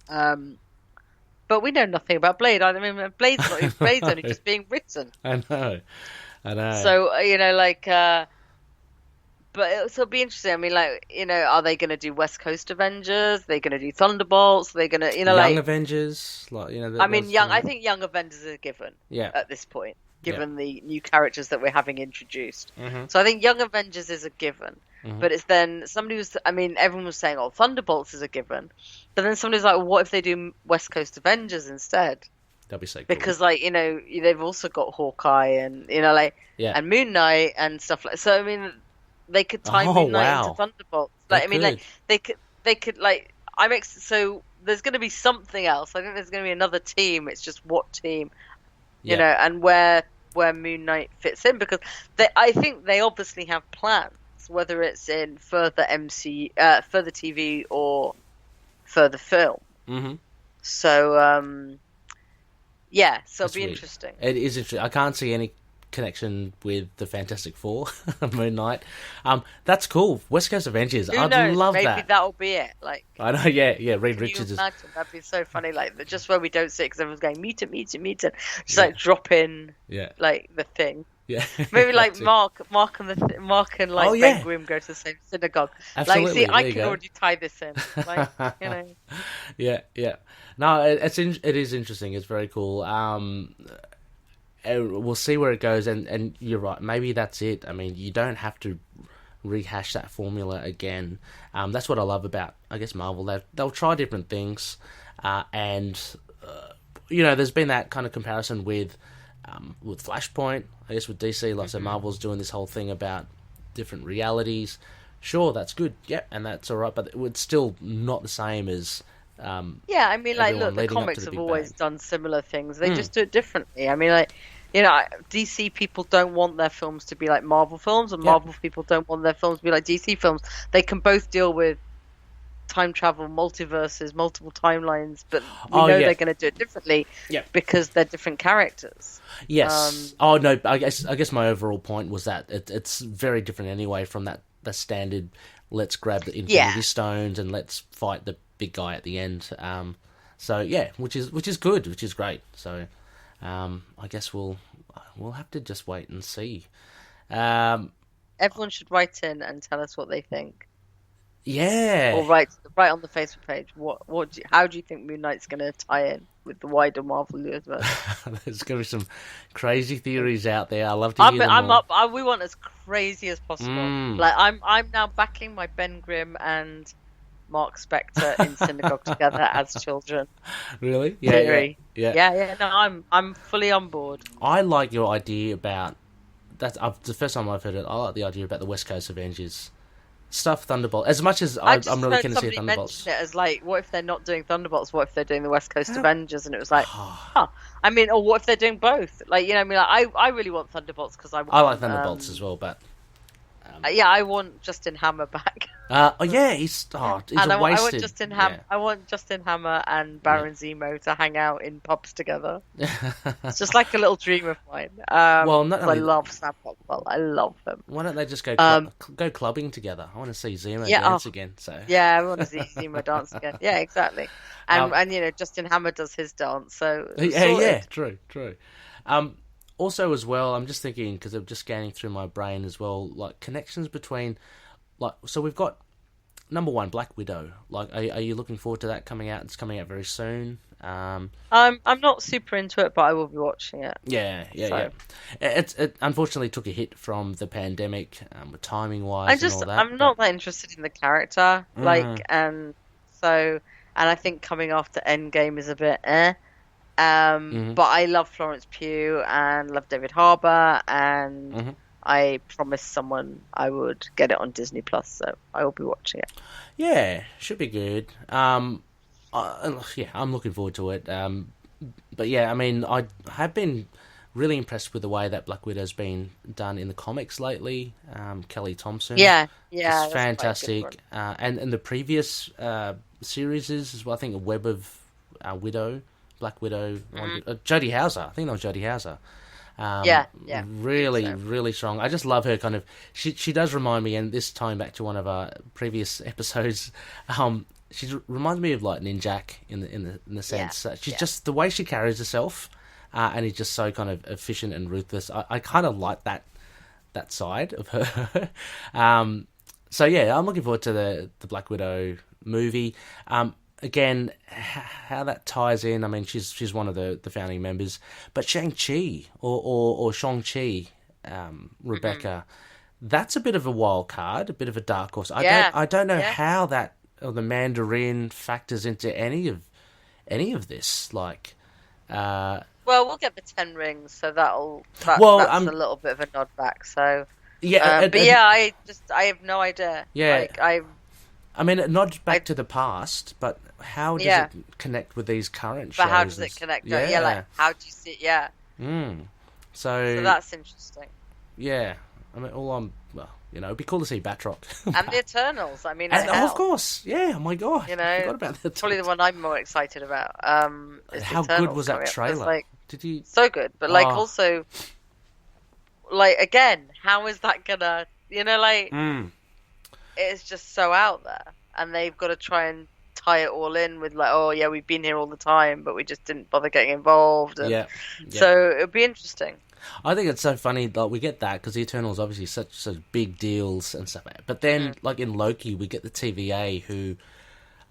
But we know nothing about Blade. I mean, Blade's only just being written. I know. So, but it'll be interesting. I mean, like, are they going to do West Coast Avengers? Are they going to do Thunderbolts? Are they going to, Young Avengers? Like, I think Young Avengers is a given. Yeah. At this point, given the new characters that we're having introduced. Mm-hmm. So I think Young Avengers is a given. Mm-hmm. But it's then everyone was saying, oh, Thunderbolts is a given. But then somebody's like, well, what if they do West Coast Avengers instead? That'd be so cool. Because, like, they've also got Hawkeye and, and Moon Knight and stuff like. So, I mean, they could tie Moon Knight into Thunderbolts. Like, they could like. So there's going to be something else. I think there's going to be another team. It's just what team, and where Moon Knight fits in, because I think they obviously have plans, whether it's in further further TV or further film. Mm-hmm. So, so it'll be interesting. It is interesting. I can't see any connection with the Fantastic Four, Moon Knight. That's cool. West Coast Avengers. Who I'd knows? love Maybe that. That'll be it. Like, I know. Yeah. Reed Richards is. Imagine? That'd be so funny. Like, just where we don't see it because everyone's going meet it. Just like drop in. Yeah. Like the Thing. Yeah. Maybe like Mark and like Ben Grimm go to the same synagogue. Absolutely. Like, see, I can already tie this in. Like, Yeah. No, it is interesting. It's very cool. We'll see where it goes, and you're right. Maybe that's it. I mean, you don't have to rehash that formula again. That's what I love about, I guess, Marvel. They'll try different things, and there's been that kind of comparison with Flashpoint. I guess with DC, like, so Marvel's doing this whole thing about different realities. Sure, that's good. Yep, and that's all right, but it's still not the same as. I mean, like, look, the comics have always done similar things. They just do it differently. I mean, like, DC people don't want their films to be like Marvel films, and Marvel people don't want their films to be like DC films. They can both deal with time travel, multiverses, multiple timelines, but we know they're going to do it differently because they're different characters. Yes. No, I guess my overall point was that it's very different anyway from that standard. Let's grab the Infinity Stones and let's fight the big guy at the end. Which is good, which is great. So, I guess we'll have to just wait and see. Everyone should write in and tell us what they think. Yeah. Or write on the Facebook page. How do you think Moon Knight's going to tie in with the wider Marvel universe? There's going to be some crazy theories out there. I love to hear them all. We want as crazy as possible. Like, I'm now backing my Ben Grimm and Mark Spector in synagogue together as children. Really? Theory. Yeah. No, I'm fully on board. I like your idea about that. The first time I've heard it, I like the idea about the West Coast Avengers stuff. Thunderbolt. As much as I'm really keen to see Thunderbolts. It as like, what if they're not doing Thunderbolts? What if they're doing the West Coast Avengers? And it was like, I mean, or what if they're doing both? Like, I mean, like, I really want Thunderbolts because I like Thunderbolts as well, but. I want Justin Hammer back. He's and wasted. I want Justin Hammer and Baron Zemo to hang out in pubs together. It's just like a little dream of mine. I love Sam Rockwell. I love them. Why don't they just go clubbing together? I want to see Zemo dance again. So I want to see Zemo dance again. Yeah, exactly. And Justin Hammer does his dance. So true. Also, as well, I'm just thinking, because I'm just scanning through my brain as well, like, connections between, like, so we've got, number one, Black Widow. Like, are you looking forward to that coming out? It's coming out very soon. I'm not super into it, but I will be watching it. Yeah. It unfortunately took a hit from the pandemic, timing-wise and all that. I'm not that interested in the character, and I think coming after Endgame is a bit but I love Florence Pugh and love David Harbour, and I promised someone I would get it on Disney Plus, so I will be watching it. Yeah, should be good. I'm looking forward to it. But yeah, I mean, I have been really impressed with the way that Black Widow's been done in the comics lately. Kelly Thompson, Yeah, it's that's quite a good fantastic. one. And the previous series is as well. I think a Web of Widow, Black Widow, Jodie Hauser. I think that was Jodie Hauser. Yeah. Really, so. really strong. I just love her kind of. She does remind me, and this time back to one of our previous episodes. She reminds me of like Ninjak in the sense that she's just the way she carries herself, and is just so kind of efficient and ruthless. I kind of like that side of her. So yeah, I'm looking forward to the Black Widow movie. Again, how that ties in, I mean, she's one of the founding members, but Shang-Chi or Shang-Chi, Rebecca, that's a bit of a wild card, a bit of a dark horse. I don't know how that or the Mandarin factors into any of this. Like, well, we'll get the 10 rings, so that's a little bit of a nod back. So yeah, I have no idea. Yeah, like, I mean, it nods back to the past, but how does it connect with these current shows? But how does it connect? Yeah, like, how do you see it? Yeah. So that's interesting. Yeah. I mean, it'd be cool to see Batroc. And the Eternals, I mean, of course. Yeah, oh my God. I forgot about that. Probably the one I'm more excited about. How good was that trailer? Did you... So good, but also, again, how is that gonna, it's just so out there, and they've got to try and tie it all in with we've been here all the time, but we just didn't bother getting involved. And so it'll be interesting. I think it's so funny that we get that because the Eternals obviously such big deals and stuff. But then, like in Loki, we get the TVA who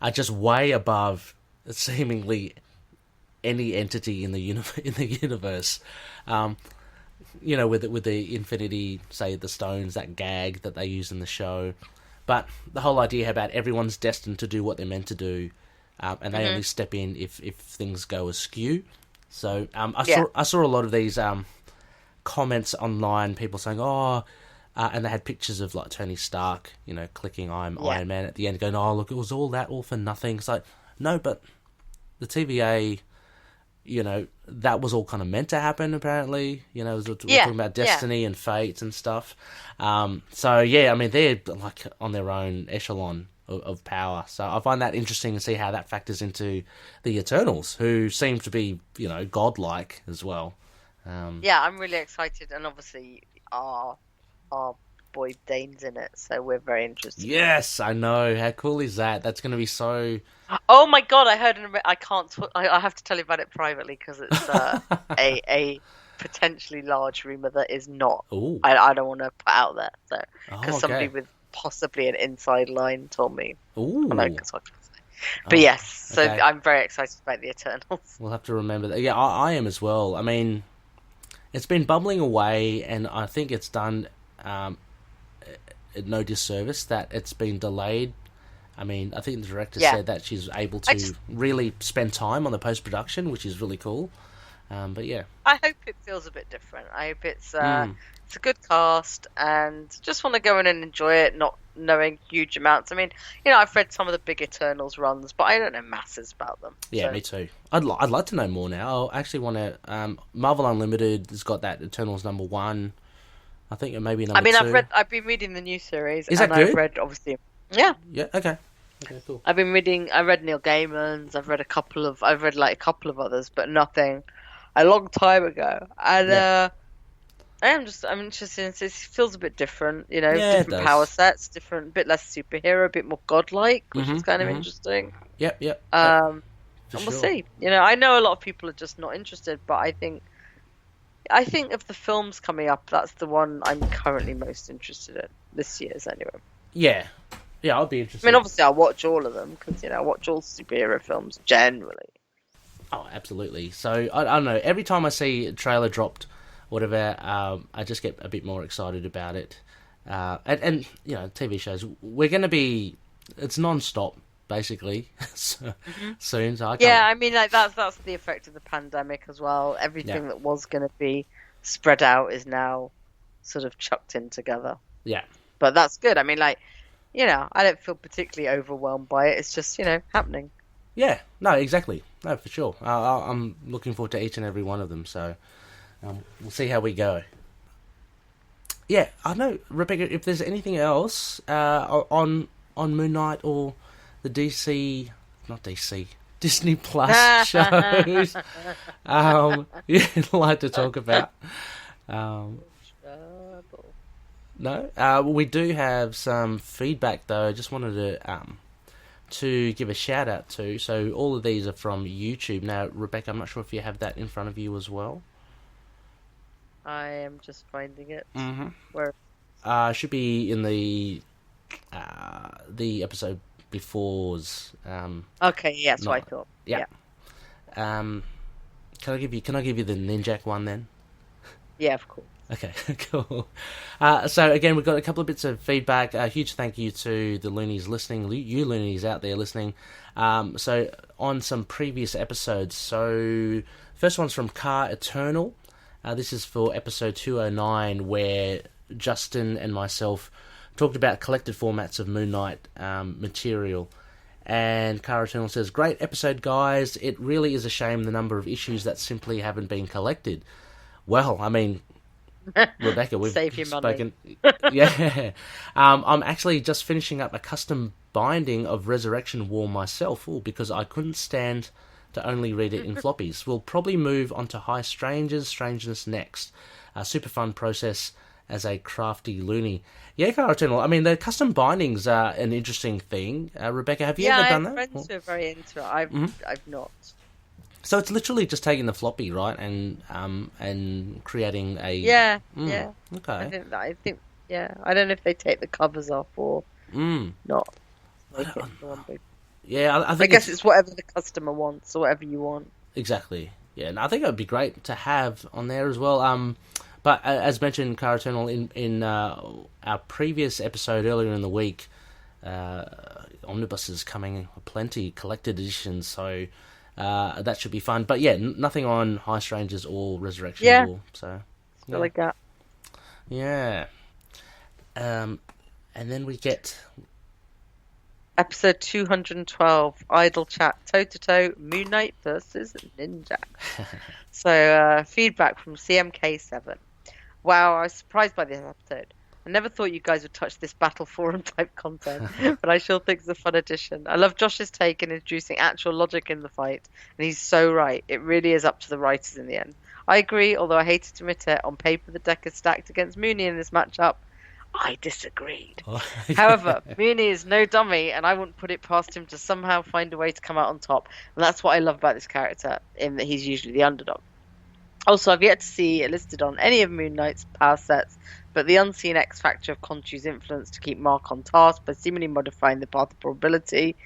are just way above seemingly any entity in the universe. With the Infinity, say the stones, that gag that they use in the show. But the whole idea about everyone's destined to do what they're meant to do, and they only step in if things go askew. So I saw a lot of these comments online, people saying, and they had pictures of like Tony Stark, clicking I'm Iron Man at the end, going, oh, look, it was all for nothing. It's like, no, but the TVA, that was all kind of meant to happen, apparently. We're talking about destiny and fate and stuff. So, yeah, I mean, they're like on their own echelon of power. So I find that interesting to see how that factors into the Eternals, who seem to be, godlike as well. I'm really excited, and obviously our boy Dane's in it, so we're very interested. Yes, I know. How cool is that? That's going to be so... Oh my God, I heard I can't talk, I have to tell you about it privately because it's a potentially large rumour that is not. I don't want to put out there, so because somebody with possibly an inside line told me. Ooh. But yes, so I'm very excited about the Eternals. We'll have to remember that. Yeah, I am as well. I mean, it's been bubbling away, and I think it's done no disservice that it's been delayed. I mean, I think the director said that she's able to really spend time on the post-production, which is really cool. But yeah. I hope it feels a bit different. I hope it's a good cast, and just want to go in and enjoy it, not knowing huge amounts. I mean, I've read some of the big Eternals runs, but I don't know masses about them. Yeah, me too. I'd like to know more now. I actually want to... Marvel Unlimited has got that Eternals #1. I think it may be number 2. I've been reading the new series. Is that good? I've read, obviously... Yeah. Yeah, okay. Okay, cool. I read Neil Gaiman's, I've read a couple of others, but nothing a long time ago. And I'm interested. It feels a bit different, different power sets, a bit less superhero, a bit more godlike, which is kind of interesting. Yep. And we'll see. I know a lot of people are just not interested, but I think of the films coming up, that's the one I'm currently most interested in this year's anyway. Yeah, I'll be interested. I mean, obviously, I'll watch all of them because I watch all superhero films generally. Oh, absolutely. So I don't know. Every time I see a trailer dropped, whatever, I just get a bit more excited about it. And TV shows, we're going to be. It's non-stop, basically. Soon. So I can't... I mean, that's the effect of the pandemic as well. Everything that was going to be spread out is now sort of chucked in together. Yeah. But that's good. I mean, I don't feel particularly overwhelmed by it. It's just, happening. Yeah, no, exactly. No, for sure. I'm looking forward to each and every one of them, so we'll see how we go. Yeah, I know, Rebecca, if there's anything else on Moon Knight or the Disney Plus shows you'd like to talk about. No? We do have some feedback, though. I just wanted to give a shout out to. So all of these are from YouTube. Now, Rebecca, I'm not sure if you have that in front of you as well. I am just finding it. Mm-hmm. Where? Should be in the episode before's. Okay, yeah, that's what I thought. Yeah. Can I give you the Ninjak one then? Yeah, of course. Okay, cool. So again, we've got a couple of bits of feedback. A huge thank you to the loonies listening, you loonies out there listening. So on some previous episodes, so first one's from Carr Eternal. This is for episode 209, where Justin and myself talked about collected formats of Moon Knight material. And Carr Eternal says, "Great episode, guys. It really is a shame the number of issues that simply haven't been collected." Well, I mean, Rebecca, we've spoken. Yeah, I'm actually just finishing up a custom binding of Resurrection War myself, because I couldn't stand to only read it in floppies. We'll probably move on to High Strangeness next. A super fun process as a crafty loony. Yeah, Carr Eternal. I mean, the custom bindings are an interesting thing. Rebecca, have you ever done that? Yeah, I have friends who are very into it. I've not. So it's literally just taking the floppy, right, and creating a... Yeah. Okay. I think, I don't know if they take the covers off or not. Yeah, I guess it's whatever the customer wants or whatever you want. Exactly. Yeah, and I think it would be great to have on there as well. But as mentioned, Carr Eternal, in our previous episode earlier in the week, Omnibus is coming plenty, collected editions, so that should be fun. But yeah, nothing on High Strangers or Resurrection War. So, still like that. Yeah. And then we get... Episode 212, Idle Chat, toe-to-toe, Moon Knight versus Ninja. So, feedback from CMK7. Wow, I was surprised by this episode. I never thought you guys would touch this battle forum type content, but I sure think it's a fun addition. I love Josh's take in introducing actual logic in the fight, and he's so right. It really is up to the writers in the end. I agree, although I hated to admit it, on paper the deck is stacked against Mooney in this matchup. I disagreed. However, Mooney is no dummy, and I wouldn't put it past him to somehow find a way to come out on top. And that's what I love about this character, in that he's usually the underdog. Also, I've yet to see it listed on any of Moon Knight's power sets, but the unseen X factor of Khonshu's influence to keep Mark on task by seemingly modifying the path of probability.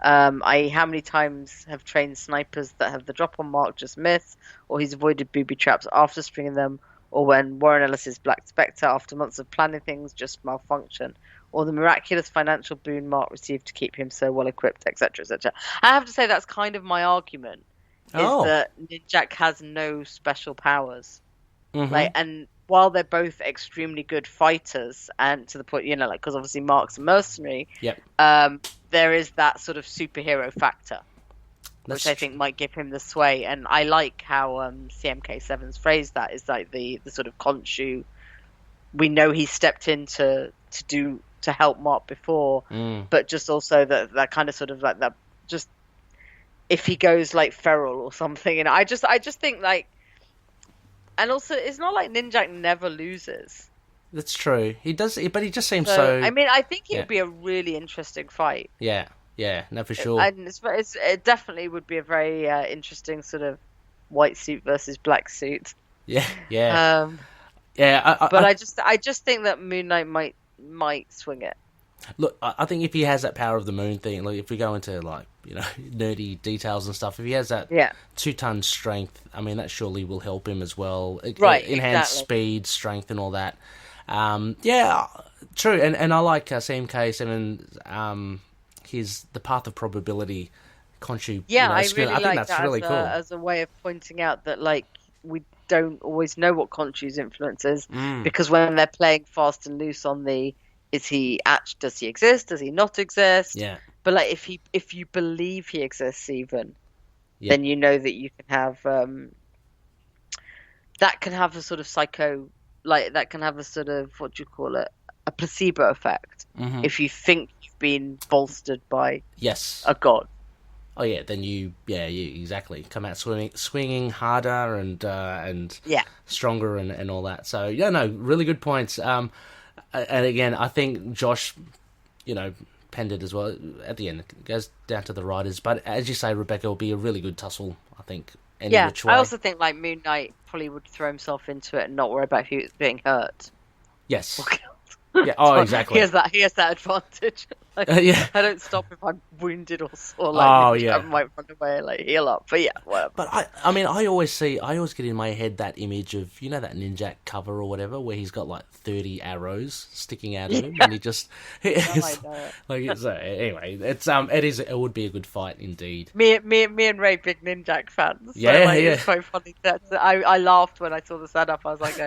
How many times have trained snipers that have the drop on Mark just miss, or he's avoided booby traps after stringing them, or when Warren Ellis's Black Spectre, after months of planning things, just malfunction, or the miraculous financial boon Mark received to keep him so well equipped, etc., etc. I have to say that's kind of my argument, is that Ninjak has no special powers. Mm-hmm. And while they're both extremely good fighters, and to the point, because obviously Mark's a mercenary, there is that sort of superhero factor. Which I think might give him the sway, and I like how CMK7's phrased that is like the sort of Khonshu. We know he stepped in to help Mark before, but just also that kind of sort of like that. Just if he goes like feral or something, and I just think like, and also it's not like Ninjak never loses. That's true. He does, but he just seems so. I mean, I think it would be a really interesting fight. Yeah. Yeah, no, for sure. And it definitely would be a very interesting sort of white suit versus black suit. Yeah. But I just think that Moon Knight might swing it. Look, I think if he has that power of the moon thing, like if we go into like nerdy details and stuff, if he has that 2-ton strength, I mean that surely will help him as well. Right, enhance speed, strength, and all that. Yeah, true. And I like CMK7. The path of probability, Khonshu. I think like that's really cool as a way of pointing out that like we don't always know what Khonshu's influence is because when they're playing fast and loose on the does he exist? Does he not exist? Yeah. But like if you believe he exists, even Yep. then you know that you can have that can have a sort of that can have a sort of, what do you call it, a placebo effect. If you think you've been bolstered by Yes. a god. Oh yeah, then you exactly come out swinging harder and stronger and all that. So yeah, no, really good points. And again, I think Josh, penned it as well. At the end, it goes down to the writers. But as you say, Rebecca, will be a really good tussle, I think. Which way. I also think like Moon Knight probably would throw himself into it and not worry about who being hurt. Yes. Or killed. Yeah. Oh, exactly. He has that advantage. Like, yeah. I don't stop if I'm wounded or I might run away and heal up. But yeah, whatever. But I always get in my head that image of that Ninjak cover or whatever where he's got like 30 arrows sticking out of him and he just anyway, it would be a good fight indeed. Me and Ray, big Ninjak fans. Yeah, so, it's quite funny. I laughed when I saw the setup. I was like,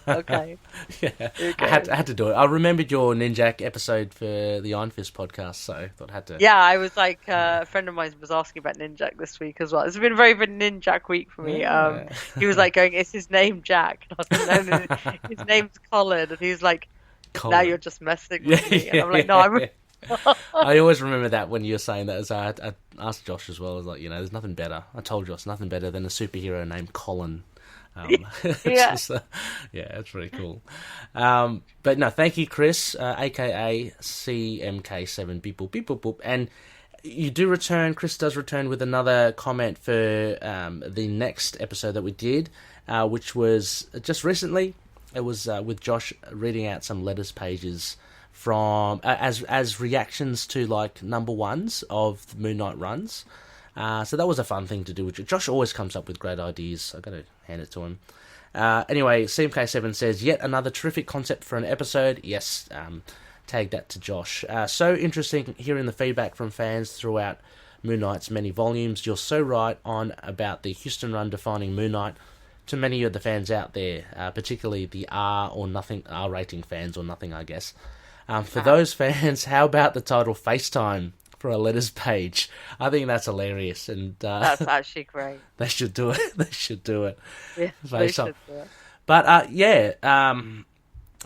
okay. Yeah, okay. I had to do it. I remembered your Ninjak episode for the Iron Fist podcast, so I thought I had to. Yeah, I was like, a friend of mine was asking about Ninjak this week as well. It's been a very good Ninjak week for me. Yeah. He was like going, "Is his name Jack?" No, his name's Colin, and he's like, "Now you're just messing with me." And I'm like, "No, I'm." I always remember that when you were saying that. So I asked Josh as well. I was like, there's nothing better. I told Josh nothing better than a superhero named Colin. It's really cool. But no, thank you, Chris, aka CMK7 beep boop beep boop boop. And you do return. Chris does return with another comment for the next episode that we did, which was just recently. It was with Josh reading out some letters pages from as reactions to like number ones of the Moon Knight runs. So that was a fun thing to do. Josh always comes up with great ideas. I got to hand it to him. Anyway, CMK7 says, yet another terrific concept for an episode. Yes, tag that to Josh. So interesting hearing the feedback from fans throughout Moon Knight's many volumes. You're so right on about the Houston run defining Moon Knight to many of the fans out there, particularly the R rating fans or nothing, I guess. For those fans, how about the title FaceTime for a letters page? I think that's hilarious, and that's actually great. They should do it. Yeah, they should do it. But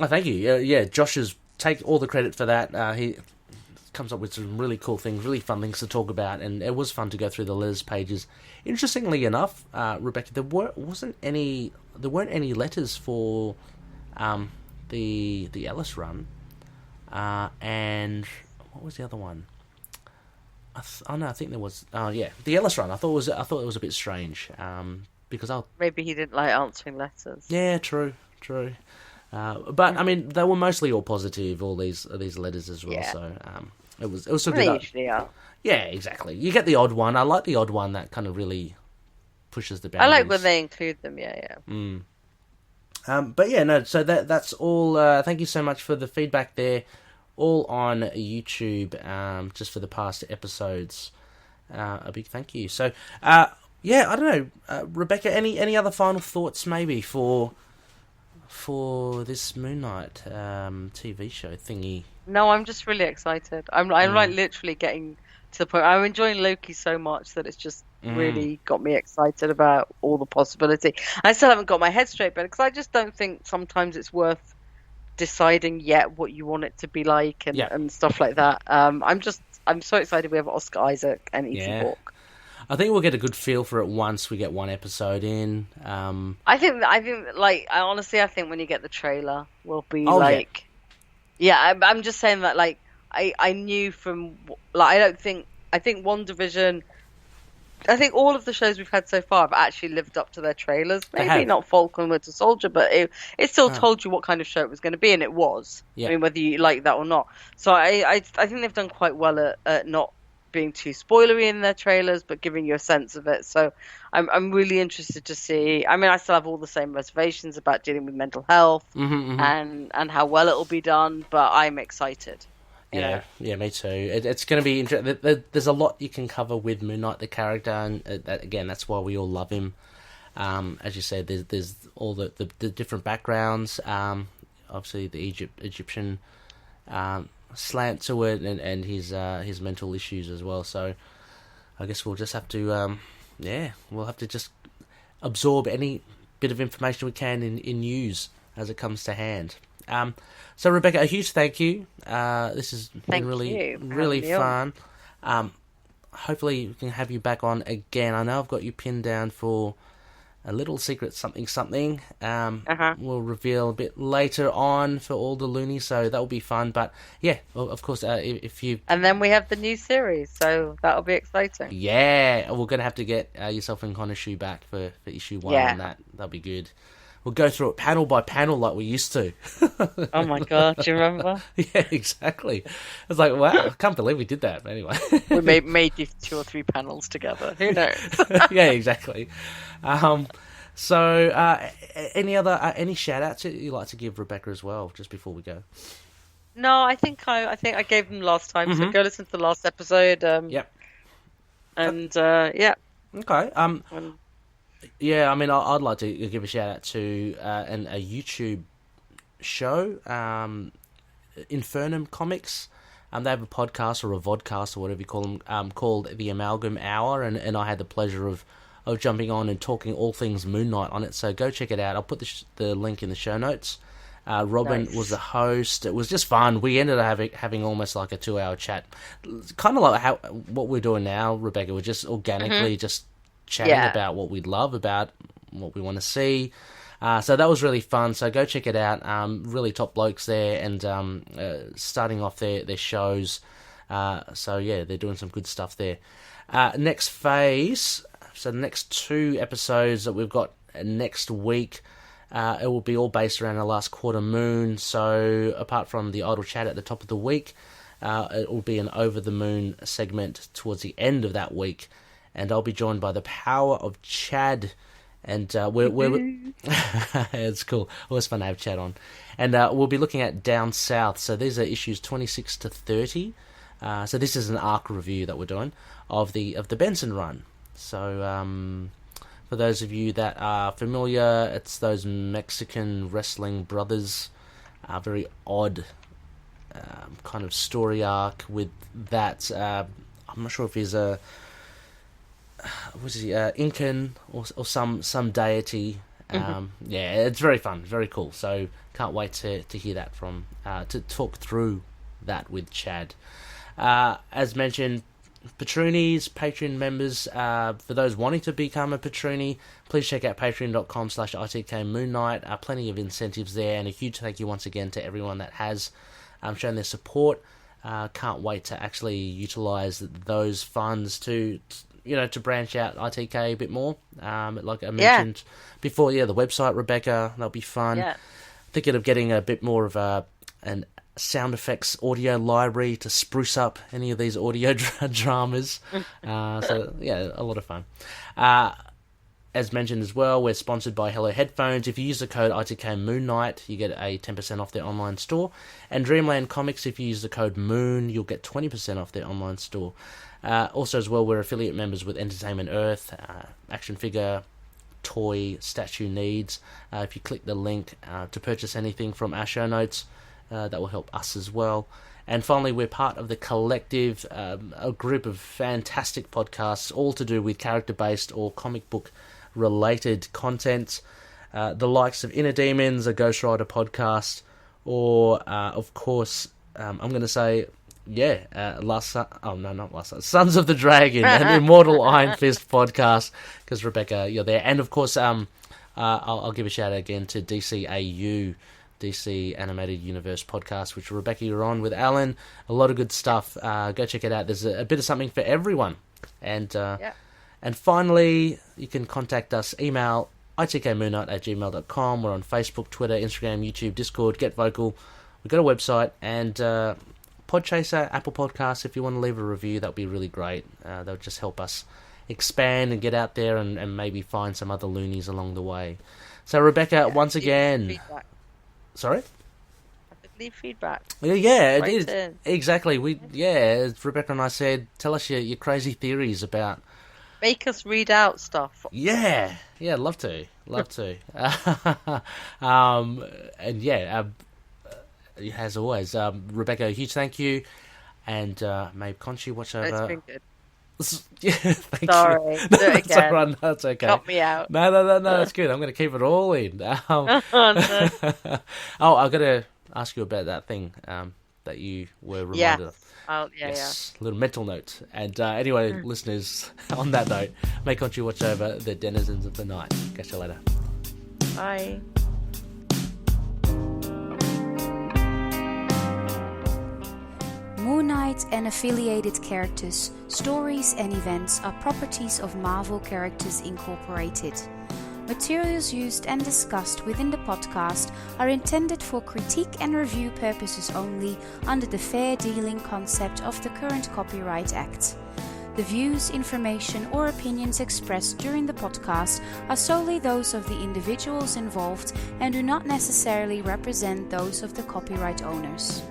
thank you. Josh take all the credit for that. He comes up with some really cool things, really fun things to talk about, and it was fun to go through the letters pages. Interestingly enough, Rebecca, there weren't any letters for the Ellis run, and what was the other one? I think there was. The Ellis run. I thought it was a bit strange. Because maybe he didn't like answering letters. Yeah, true. But I mean, they were mostly all positive. All these letters as well. Yeah. So it was so good. They usually are. Yeah, exactly. You get the odd one. I like the odd one that kind of really pushes the boundaries. I like when they include them. Yeah. But yeah, no. So that's all. Thank you so much for the feedback there. All on YouTube, just for the past episodes. A big thank you. So, I don't know, Rebecca. Any other final thoughts, maybe for this Moon Knight TV show thingy? No, I'm just really excited. I'm like literally getting to the point. I'm enjoying Loki so much that it's just really got me excited about all the possibility. I still haven't got my head straight, but because I just don't think sometimes it's worth deciding yet what you want it to be like and stuff like that. I'm so excited we have Oscar Isaac and E.T. Hawke. I think we'll get a good feel for it once we get one episode in. I think like I think when you get the trailer we'll be I'm just saying that like I knew from like I think WandaVision, I think all of the shows we've had so far have actually lived up to their trailers. Maybe not Falcon and Winter Soldier, but it still told you what kind of show it was going to be, and it was. Yeah. I mean, whether you like that or not. So I think they've done quite well at not being too spoilery in their trailers, but giving you a sense of it. So I'm really interested to see. I mean, I still have all the same reservations about dealing with mental health and how well it'll be done, but I'm excited. Yeah, me too. It's going to be interesting. There's a lot you can cover with Moon Knight, the character, and again, that's why we all love him. As you said, there's all the different backgrounds. Obviously, the Egyptian slant to it, and his mental issues as well. So I guess we'll just have to, we'll have to just absorb any bit of information we can in news as it comes to hand. So Rebecca, a huge thank you. This has been really fun. Hopefully we can have you back on again. I know I've got you pinned down for a little secret something. We'll reveal a bit later on for all the loonies, so that will be fun. But yeah, of course, if you... And then we have the new series, so that'll be exciting. Yeah, we're going to have to get yourself and Khonshu back for issue 1 on that. That'll be good. We'll go through it panel by panel like we used to. Oh my god, do you remember? Yeah, exactly. I was like, wow, I can't believe we did that. But anyway. We made these 2 or 3 panels together. Who knows? Yeah, exactly. So, any shout-outs that you'd like to give Rebecca as well, just before we go? No, I think I gave them last time, so go listen to the last episode. Yep. And, yeah. Okay. Yeah, I mean, I'd like to give a shout out to a YouTube show, Infernum Comics. They have a podcast or a vodcast or whatever you call them, called The Amalgam Hour, and I had the pleasure of jumping on and talking all things Moon Knight on it. So go check it out. I'll put the link in the show notes. Robin was the host. It was just fun. We ended up having almost like a 2-hour chat, kind of like what we're doing now, Rebecca. We're just organically just chatting about what we love, about what we want to see. So that was really fun. So go check it out. Really top blokes there, and starting off their shows. So yeah, they're doing some good stuff there. Next phase. So the next 2 episodes that we've got next week, it will be all based around the last quarter moon. So apart from the idle chat at the top of the week, it will be an over the moon segment towards the end of that week. And I'll be joined by the power of Chad, and it's cool. Always fun to have Chad on, and we'll be looking at Down South. So these are issues 26 to 30. So this is an arc review that we're doing of the Benson run. So for those of you that are familiar, it's those Mexican wrestling brothers. Very odd kind of story arc with that. I'm not sure if he's a Incan or some deity. Yeah, it's very fun, very cool. So can't wait to hear that to talk through that with Chad. As mentioned, Patroonies, Patreon members, for those wanting to become a Patroonie, please check out patreon.com/ITK Moon Knight. Plenty of incentives there, and a huge thank you once again to everyone that has shown their support. Can't wait to actually utilise those funds to branch out ITK a bit more. Like I mentioned before, the website, Rebecca, that'll be fun. Yeah. Thinking of getting a bit more of an sound effects audio library to spruce up any of these audio dramas. So, yeah, a lot of fun. As mentioned as well, we're sponsored by Hello Headphones. If you use the code ITK Moon Knight, you get a 10% off their online store. And Dreamland Comics, if you use the code MOON, you'll get 20% off their online store. Also as well, we're affiliate members with Entertainment Earth, action figure, toy, statue needs. If you click the link to purchase anything from our show notes, that will help us as well. And finally, we're part of the Collective, a group of fantastic podcasts, all to do with character-based or comic book-related content. The likes of Inner Demons, a Ghost Rider podcast, or, of course, I'm going to say... Sons of the Dragon, an Immortal Iron Fist podcast, because Rebecca, you're there. And of course, I'll give a shout out again to DCAU, DC Animated Universe podcast, which Rebecca, you're on with Alan. A lot of good stuff. Go check it out. There's a bit of something for everyone. And finally, you can contact us, email itkmoonnight@gmail.com. We're on Facebook, Twitter, Instagram, YouTube, Discord, Get Vocal. We've got a website, and Podchaser, Apple Podcasts, if you want to leave a review, that would be really great. That would just help us expand and get out there and maybe find some other loonies along the way. So, Rebecca, once again... Feedback. Sorry? Leave feedback. Yeah, it is. Exactly. As Rebecca and I said, tell us your crazy theories about... Make us read out stuff. Yeah, love to. As always, Rebecca, a huge thank you, and may Khonshu watch over. It's been good. Yeah, thanks. Sorry, No, do it that's again. all right. That's okay. Cut me out. No, that's good. I'm going to keep it all in. Oh, no. I've got to ask you about that thing that you were reminded of. Yes. Little mental note. And anyway, listeners, on that note, may Khonshu watch over the denizens of the night. Catch you later. Bye. Moon Knight and affiliated characters, stories and events are properties of Marvel Characters Incorporated. Materials used and discussed within the podcast are intended for critique and review purposes only under the fair dealing concept of the current Copyright Act. The views, information or opinions expressed during the podcast are solely those of the individuals involved and do not necessarily represent those of the copyright owners.